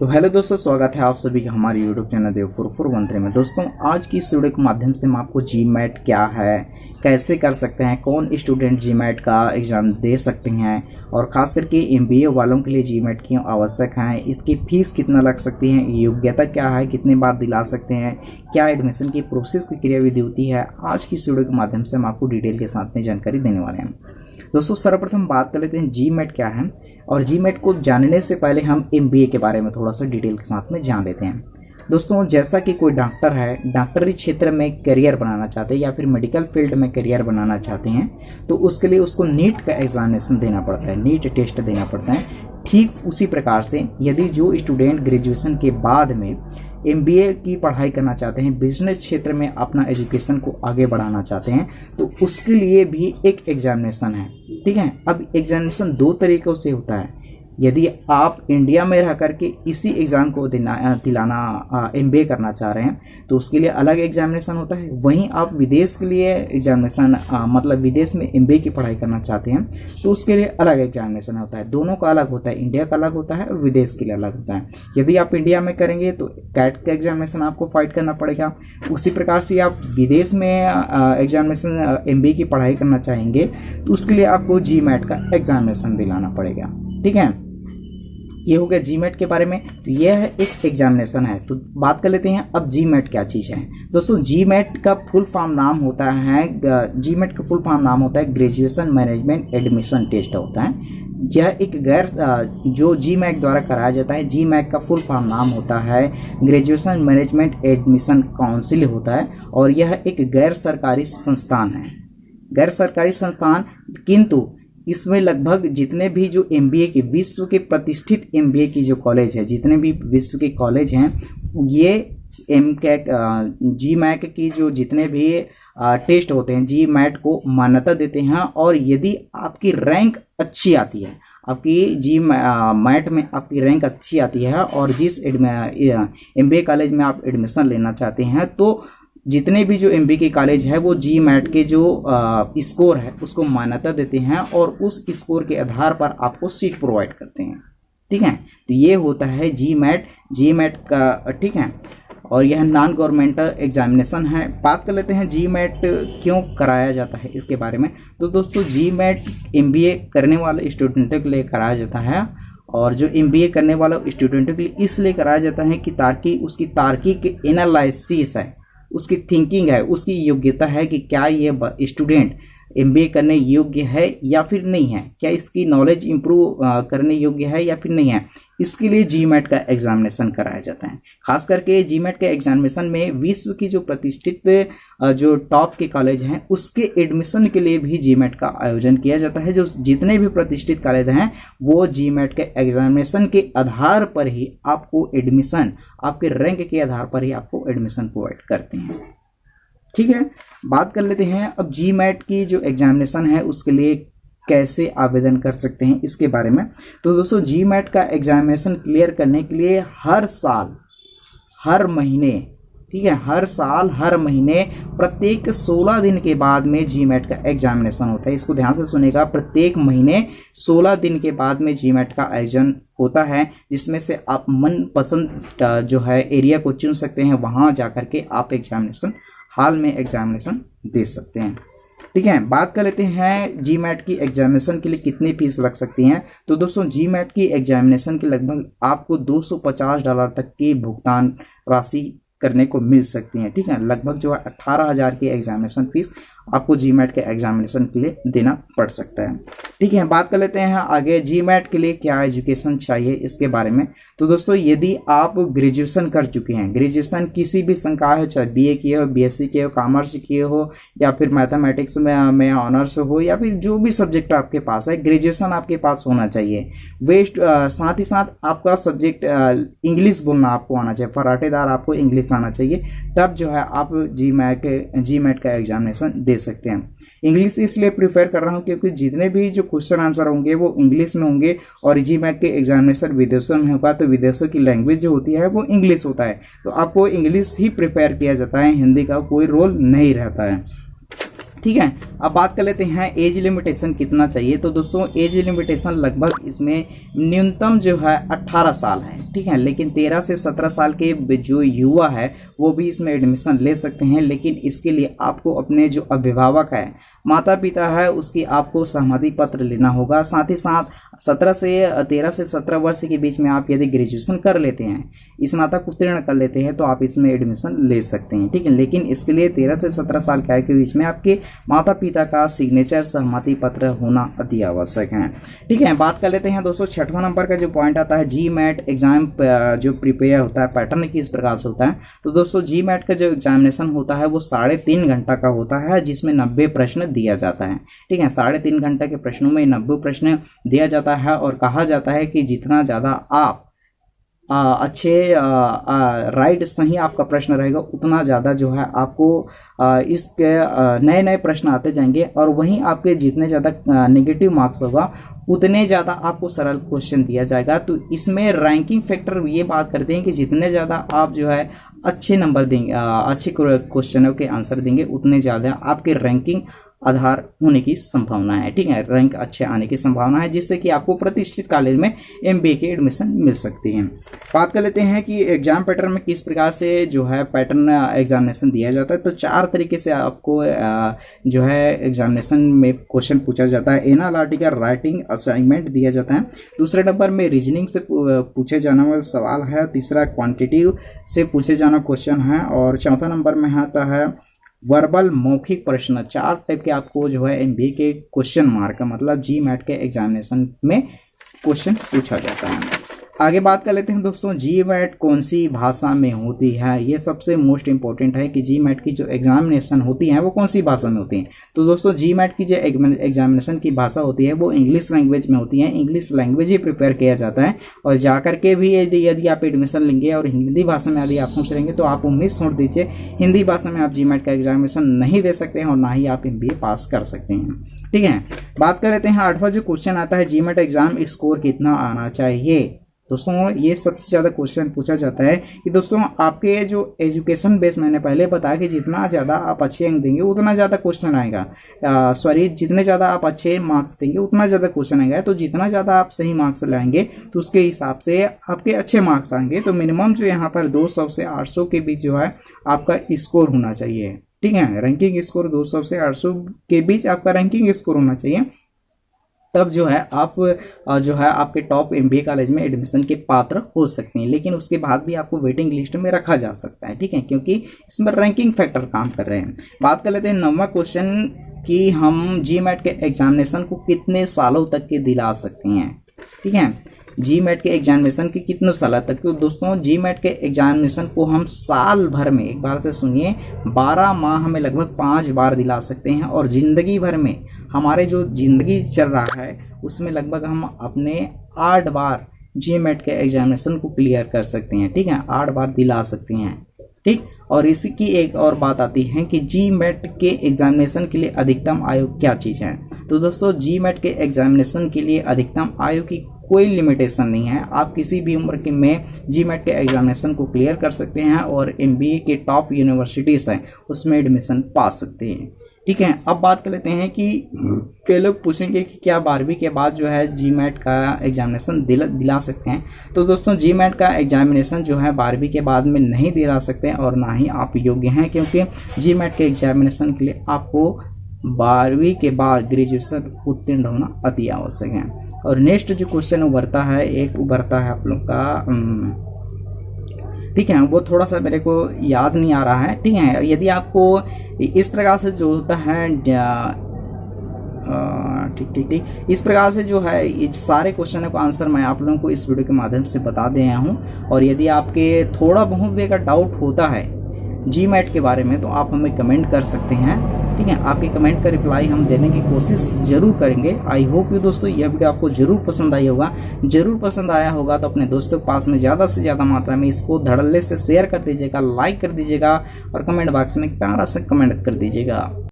तो हेलो दोस्तों, स्वागत है आप सभी का हमारे यूट्यूब चैनल देव 4413 में। दोस्तों, आज की इस वीडियो के माध्यम से हम आपको जीमैट क्या है, कैसे कर सकते हैं, कौन स्टूडेंट जीमैट का एग्ज़ाम दे सकते हैं और ख़ास करके एमबीए वालों के लिए जीमैट क्यों आवश्यक है, इसकी फ़ीस कितना लग सकती है, योग्यता क्या है, कितने बार दिला सकते हैं, क्या एडमिशन की प्रोसेस की क्रियाविधि होती है, आज की इस वीडियो के माध्यम से हम आपको डिटेल के साथ में जानकारी देने वाले हैं। दोस्तों, सर्वप्रथम बात कर लेते हैं जीमैट क्या है, और जीमैट को जानने से पहले हम एमबीए के बारे में थोड़ा सा डिटेल के साथ में जान लेते हैं। दोस्तों, जैसा कि कोई डॉक्टर है, डॉक्टरी क्षेत्र में करियर बनाना चाहते हैं या फिर मेडिकल फील्ड में करियर बनाना चाहते हैं, तो उसके लिए उसको नीट का एग्जामिनेशन देना पड़ता है, नीट टेस्ट देना पड़ता है। ठीक उसी प्रकार से यदि जो स्टूडेंट ग्रेजुएशन के बाद में एमबीए की पढ़ाई करना चाहते हैं, बिजनेस क्षेत्र में अपना एजुकेशन को आगे बढ़ाना चाहते हैं, तो उसके लिए भी एक एग्जामिनेशन है। ठीक है, अब एग्जामिनेशन दो तरीक़ों से होता है। यदि आप इंडिया में रह करके इसी एग्ज़ाम को दिलाना एमबीए करना चाह रहे हैं तो उसके लिए अलग एग्जामिनेशन होता है। वहीं आप विदेश के लिए एग्जामिनेशन मतलब विदेश में एमबीए की पढ़ाई करना चाहते हैं तो उसके लिए अलग एग्जामिनेशन होता है। दोनों का अलग होता है, इंडिया का अलग होता है और विदेश के लिए अलग होता है। यदि आप इंडिया में करेंगे तो कैट का एग्जामिनेशन आपको फाइट करना पड़ेगा। उसी प्रकार से आप विदेश में एग्जामिनेशन एमबीए की पढ़ाई करना चाहेंगे तो उसके लिए आपको जीमैट का एग्जामिनेशन दिलाना पड़ेगा। ठीक है, ये हो गया जीमैट के बारे में। तो यह एक एग्जामिनेशन है। तो बात कर लेते हैं अब जीमैट क्या चीज़ है। दोस्तों, जीमैट का फुल फॉर्म नाम होता है ग्रेजुएशन मैनेजमेंट एडमिशन टेस्ट होता है। यह एक जो जीमैट द्वारा कराया जाता है, जीमैट का फुल फॉर्म नाम होता है ग्रेजुएशन मैनेजमेंट एडमिशन काउंसिल होता है, और यह एक गैर सरकारी संस्थान है, गैर सरकारी संस्थान। किंतु इसमें लगभग जितने भी जो एमबीए के विश्व के प्रतिष्ठित एमबीए की जो कॉलेज है, जितने भी विश्व के कॉलेज हैं, ये एमकैक जीमैट की जो जितने भी टेस्ट होते हैं जीमैट को मान्यता देते हैं। और यदि आपकी रैंक अच्छी आती है, आपकी जीमैट में आपकी रैंक अच्छी आती है और जिस एमबीए कॉलेज में आप एडमिशन लेना चाहते हैं, तो जितने भी जो एमबीए के कॉलेज है वो जीमैट के जो स्कोर है उसको मान्यता देते हैं और उस स्कोर के आधार पर आपको सीट प्रोवाइड करते हैं। ठीक है, तो ये होता है जीमैट का। ठीक है, और यह नॉन गवर्नमेंटल एग्जामिनेशन है। बात कर लेते हैं जीमैट क्यों कराया जाता है इसके बारे में। तो दोस्तों, जीमैट एमबीए करने वाले स्टूडेंटों के लिए कराया जाता है, और जो एमबीए करने वाले स्टूडेंटों के लिए इसलिए कराया जाता है कि उसकी तार्किक एनालिसिस है, उसकी थिंकिंग है, उसकी योग्यता है कि क्या ये स्टूडेंट एमबीए करने योग्य है या फिर नहीं है, क्या इसकी नॉलेज इंप्रूव करने योग्य है या फिर नहीं है। इसके लिए जीमैट का एग्जामिनेशन कराया जाता है। खास करके जीमैट के एग्जामिनेशन में विश्व की जो प्रतिष्ठित जो टॉप के कॉलेज हैं उसके एडमिशन के लिए भी जीमैट का आयोजन किया जाता है। जो जितने भी प्रतिष्ठित कॉलेज हैं वो जीमैट के एग्जामिनेशन के आधार पर ही आपको एडमिशन, आपके रैंक के आधार पर ही आपको एडमिशन प्रोवाइड करते हैं। ठीक है, बात कर लेते हैं अब जीमैट की जो एग्जामिनेशन है उसके लिए कैसे आवेदन कर सकते हैं इसके बारे में। तो दोस्तों, जीमैट का एग्जामिनेशन क्लियर करने के लिए हर साल हर महीने, ठीक है, हर महीने प्रत्येक 16 दिन के बाद में जीमैट का एग्जामिनेशन होता है। इसको ध्यान से सुनेगा, प्रत्येक महीने 16 दिन के बाद में जीमैट का आयोजन होता है, जिसमें से आप मनपसंद जो है एरिया को चुन सकते हैं, वहां जाकर के आप एग्जामिनेशन हाल में एग्जामिनेशन दे सकते हैं। ठीक है, बात कर लेते हैं जीमैट की एग्जामिनेशन के लिए कितनी फीस लग सकती है। तो दोस्तों, जीमैट की एग्जामिनेशन के लगभग आपको $250 तक की भुगतान राशि करने को मिल सकती है। ठीक है, लगभग जो है 18,000 की एग्जामिनेशन फीस आपको जीमैट के एग्जामिनेशन के लिए देना पड़ सकता है। ठीक है, बात कर लेते हैं आगे जीमैट के लिए क्या एजुकेशन चाहिए इसके बारे में। तो दोस्तों, यदि आप ग्रेजुएशन कर चुके हैं, ग्रेजुएशन किसी भी संकाय हो, चाहे बीए किए हो, बीएससी किए हो, कॉमर्स किए हो, या फिर मैथमेटिक्स में ऑनर्स हो, या फिर जो भी सब्जेक्ट आपके पास है, ग्रेजुएशन आपके पास होना चाहिए। साथ ही साथ आपका सब्जेक्ट इंग्लिश बोलना आपको आना चाहिए, फराटेदार आपको इंग्लिश आना चाहिए, तब जो है आप जीमैट का एग्जामिनेशन दे सकते हैं। इंग्लिश इसलिए प्रीफर कर रहा हूं क्योंकि जितने भी जो क्वेश्चन आंसर होंगे वो इंग्लिश में होंगे, और जीमैट के एग्जामिनेशन विदेशों में होगा तो विदेशों की लैंग्वेज जो होती है वो इंग्लिश होता है, तो आपको इंग्लिश ही प्रिपेयर किया जाता है, हिंदी का कोई रोल नहीं रहता है। ठीक है। अब बात कर लेते हैं एज लिमिटेशन कितना चाहिए। तो दोस्तों एज लिमिटेशन लगभग इसमें न्यूनतम जो है 18 साल है, ठीक है। लेकिन 13 से 17 साल के जो युवा है वो भी इसमें एडमिशन ले सकते हैं, लेकिन इसके लिए आपको अपने जो अभिभावक है, माता पिता है, उसकी आपको सहमति पत्र लेना होगा। साथ ही साथ 13 से 17 वर्ष के बीच में आप यदि ग्रेजुएशन कर लेते हैं, स्नातक उत्तीर्ण कर लेते हैं, तो आप इसमें एडमिशन ले सकते हैं, ठीक है। लेकिन इसके लिए 13 से 17 साल की आयु के बीच में आपके माता पिता का सिग्नेचर सहमति पत्र होना अति आवश्यक है, ठीक है। बात कर लेते हैं दोस्तों 6वां नंबर का जो पॉइंट आता है, GMAT एग्जाम जो प्रिपेयर होता है पैटर्न किस प्रकार से होता है। तो दोस्तों GMAT का जो एग्जामिनेशन होता है वो 3.5 घंटा का होता है, जिसमें 90 प्रश्न दिया जाता है, ठीक है। 3.5 घंटा के प्रश्नों में 90 प्रश्न दिया जाता है और कहा जाता है कि जितना ज़्यादा आप अच्छे राइट सही आपका प्रश्न रहेगा, उतना ज़्यादा जो है आपको इसके नए नए प्रश्न आते जाएंगे, और वहीं आपके जितने ज़्यादा नेगेटिव मार्क्स होगा उतने ज़्यादा आपको सरल क्वेश्चन दिया जाएगा। तो इसमें रैंकिंग फैक्टर ये बात करते हैं कि जितने ज़्यादा आप जो है अच्छे नंबर देंगे, अच्छे क्वेश्चनों के आंसर देंगे, उतने ज़्यादा आपके रैंकिंग आधार होने की संभावना है, ठीक है। रैंक अच्छे आने की संभावना है, जिससे कि आपको प्रतिष्ठित कॉलेज में MBA की एडमिशन मिल सकती है। बात कर लेते हैं कि एग्जाम पैटर्न में किस प्रकार से जो है पैटर्न एग्जामिनेशन दिया जाता है। तो 4 तरीके से आपको जो है एग्जामिनेशन में क्वेश्चन पूछा जाता है। एनालिटिकल, राइटिंग, असाइनमेंट दिया जाता है। दूसरे नंबर में रीजनिंग से पूछे जाने वाला सवाल है। तीसरा क्वांटिटेटिव से पूछे जाना क्वेश्चन है, और चौथा नंबर में आता है वर्बल, मौखिक प्रश्न। 4 टाइप के आपको जो है MBA के क्वेश्चन मार्क, मतलब GMAT के एग्जामिनेशन में क्वेश्चन पूछा जाता है। आगे बात कर लेते हैं दोस्तों, GMAT कौन सी भाषा में होती है। ये सबसे मोस्ट इंपॉर्टेंट है कि GMAT की जो एग्जामिनेशन होती है वो कौन सी भाषा में होती है। तो दोस्तों GMAT की जो एग्जामिनेशन की भाषा होती है वो इंग्लिश लैंग्वेज में होती है। इंग्लिश लैंग्वेज ही प्रिपेयर किया जाता है, और जाकर के भी यदि आप एडमिशन लेंगे और हिंदी भाषा में यदि आप सोच रहेंगे तो आप उम्मीद छोड़ दीजिए, हिंदी भाषा में आप GMAT का एग्जामिनेशन नहीं दे सकते हैं और ना ही आप MBA पास कर सकते हैं, ठीक है। बात कर लेते हैं 8वां जो क्वेश्चन आता है, GMAT एग्जाम स्कोर कितना आना चाहिए। दोस्तों ये सबसे ज़्यादा क्वेश्चन पूछा जाता है कि दोस्तों आपके जो एजुकेशन बेस, मैंने पहले बताया कि जितना ज़्यादा आप अच्छे अंक देंगे उतना ज़्यादा क्वेश्चन आएगा, जितने ज़्यादा आप अच्छे मार्क्स देंगे उतना ज़्यादा क्वेश्चन आएगा। तो जितना ज़्यादा आप सही मार्क्स लाएंगे तो उसके हिसाब से आपके अच्छे मार्क्स आएंगे। तो मिनिमम जो यहाँ पर 200 से 800 के बीच जो है आपका स्कोर होना चाहिए, ठीक है। रैंकिंग स्कोर 200 से 800 के बीच आपका रैंकिंग स्कोर होना चाहिए, तब जो है आप जो है आपके टॉप MBA कॉलेज में एडमिशन के पात्र हो सकते हैं। लेकिन उसके बाद भी आपको वेटिंग लिस्ट में रखा जा सकता है, ठीक है, क्योंकि इसमें रैंकिंग फैक्टर काम कर रहे हैं। बात कर लेते हैं 9वां क्वेश्चन कि हम GMAT के एग्जामिनेशन को कितने सालों तक के दिला सकते हैं, ठीक है। GMAT के एग्जामिनेशन के कितने साल तक। तो दोस्तों GMAT के एग्जामिनेशन को हम साल भर में, एक बार से सुनिए, 12 माह में लगभग 5 बार दिला सकते हैं, और ज़िंदगी भर में हमारे जो ज़िंदगी चल रहा है उसमें लगभग हम अपने 8 बार GMAT के एग्जामिनेशन को क्लियर कर सकते हैं, ठीक है। 8 बार दिला सकते हैं, ठीक। और इसी की एक और बात आती है कि GMAT के एग्जामिनेशन के लिए अधिकतम आयु क्या चीज़ है। तो दोस्तों GMAT के एग्जामिनेशन के लिए अधिकतम आयु की कोई लिमिटेशन नहीं है। आप किसी भी उम्र के में GMAT के एग्जामिनेशन को क्लियर कर सकते हैं और MBA के टॉप यूनिवर्सिटीज़ हैं उसमें एडमिशन पा सकते हैं, ठीक है। अब बात कर लेते हैं कि कई लोग पूछेंगे कि क्या 12वीं के बाद जो है GMAT का एग्जामिनेशन दिला सकते हैं। तो दोस्तों GMAT का एग्जामिनेशन जो है 12वीं के बाद में नहीं दिला सकते हैं, और ना ही आप योग्य हैं, क्योंकि GMAT के एग्जामिनेशन के लिए आपको 12वीं के बाद ग्रेजुएशन उत्तीर्ण होना अति आवश्यक है। और नेक्स्ट जो क्वेश्चन उभरता है आप लोग का, ठीक है, वो थोड़ा सा मेरे को याद नहीं आ रहा है, ठीक है। यदि आपको इस प्रकार से जो होता है ठीक इस प्रकार से जो है इस सारे क्वेश्चनों का आंसर मैं आप लोगों को इस वीडियो के माध्यम से बता दे रहा हूँ। और यदि आपके थोड़ा बहुत भी अगर डाउट होता है GMAT के बारे में तो आप हमें कमेंट कर सकते हैं, ठीक है। आपके कमेंट का रिप्लाई हम देने की कोशिश जरूर करेंगे। आई होप यू दोस्तों यह वीडियो आपको जरूर पसंद आई होगा। जरूर पसंद आया होगा तो अपने दोस्तों के पास में ज़्यादा से ज़्यादा मात्रा में इसको धड़ल्ले से शेयर कर दीजिएगा, लाइक कर दीजिएगा, और कमेंट बॉक्स में प्यारा सा कमेंट कर दीजिएगा।